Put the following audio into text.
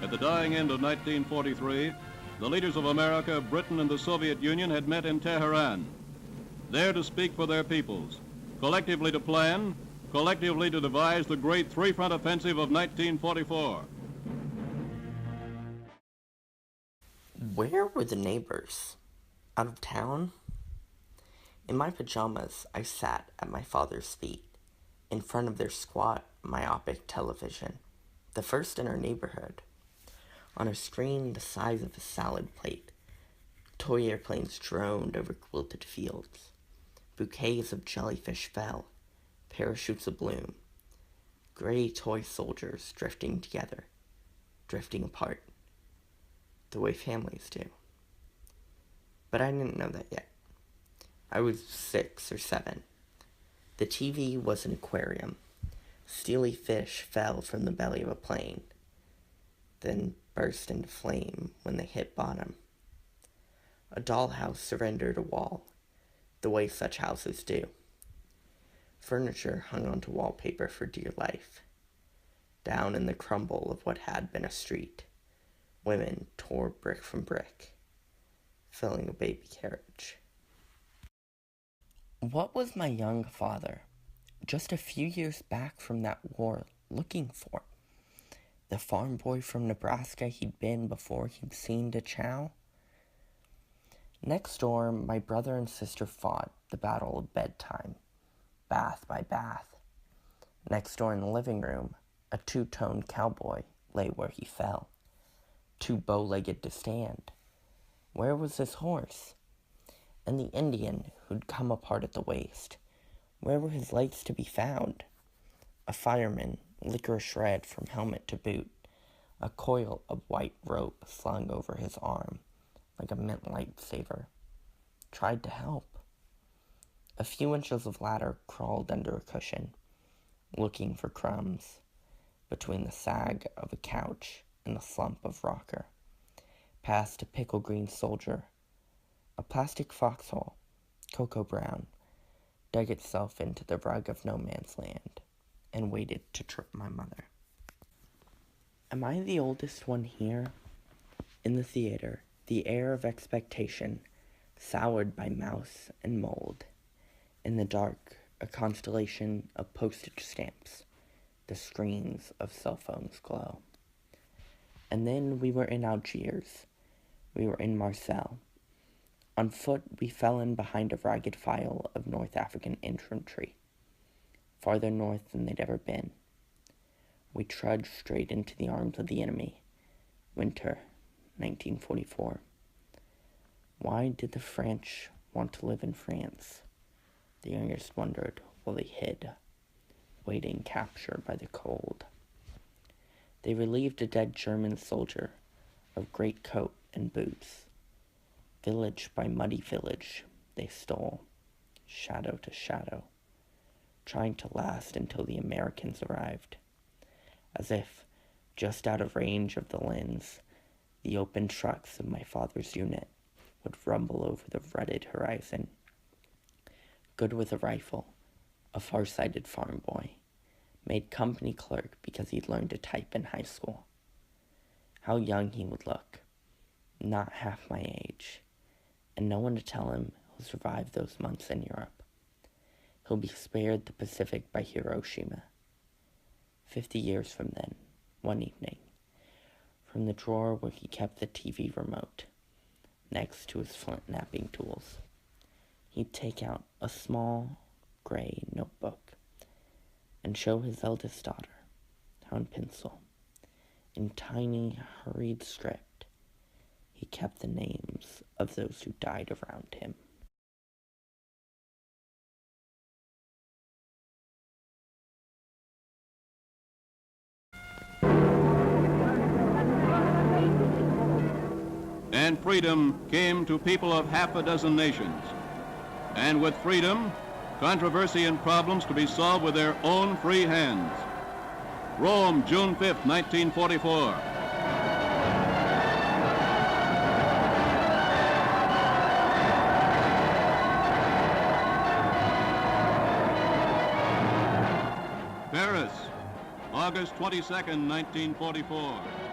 At the dying end of 1943, the leaders of America, Britain, and the Soviet Union had met in Tehran, there to speak for their peoples, collectively to plan, collectively to devise the great three-front offensive of 1944. Where were the neighbors? Out of town? In my pajamas, I sat at my father's feet, in front of their squat, myopic television, the first in our neighborhood. On a screen the size of a salad plate, toy airplanes droned over quilted fields. Bouquets of jellyfish fell, parachutes abloom. Gray toy soldiers drifting together, drifting apart, the way families do. But I didn't know that yet. I was 6 or 7. The TV was an aquarium. Steely fish fell from the belly of a plane, then burst into flame when they hit bottom. A dollhouse surrendered a wall, the way such houses do. Furniture hung onto wallpaper for dear life. Down in the crumble of what had been a street, women tore brick from brick, filling a baby carriage. What was my young father, just a few years back from that war, looking for? The farm boy from Nebraska he'd been before he'd seen to chow? Next door, my brother and sister fought the battle of bedtime, bath by bath. Next door in the living room, a two-toned cowboy lay where he fell, too bow-legged to stand. Where was his horse? And the Indian who'd come apart at the waist, where were his legs to be found? A fireman, licorice red from helmet to boot, a coil of white rope slung over his arm like a mint lightsaber, tried to help. A few inches of ladder crawled under a cushion, looking for crumbs, between the sag of a couch and the slump of rocker, past a pickle green soldier. A plastic foxhole, cocoa brown, dug itself into the rug of no man's land and waited to trip my mother. Am I the oldest one here? In the theater, the air of expectation, soured by mouse and mold. In the dark, a constellation of postage stamps, the screens of cell phones glow. And then we were in Algiers. We were in Marseille. On foot, we fell in behind a ragged file of North African infantry, farther north than they'd ever been. We trudged straight into the arms of the enemy. Winter, 1944. Why did the French want to live in France? The youngest wondered while they hid, waiting capture by the cold. They relieved a dead German soldier of greatcoat and boots. Village by muddy village, they stole, shadow to shadow, trying to last until the Americans arrived. As if, just out of range of the lens, the open trucks of my father's unit would rumble over the rutted horizon. Good with a rifle, a far-sighted farm boy, made company clerk because he'd learned to type in high school. How young he would look, not half my age, and no one to tell him he'll survive those months in Europe. He'll be spared the Pacific by Hiroshima. 50 years from then, one evening, from the drawer where he kept the TV remote, next to his flint knapping tools, he'd take out a small, gray notebook and show his eldest daughter how in pencil, in tiny, hurried script, he kept the names of those who died around him. And freedom came to people of half a dozen nations. And with freedom, controversy and problems to be solved with their own free hands. Rome, June 5th, 1944. Paris, August 22nd, 1944.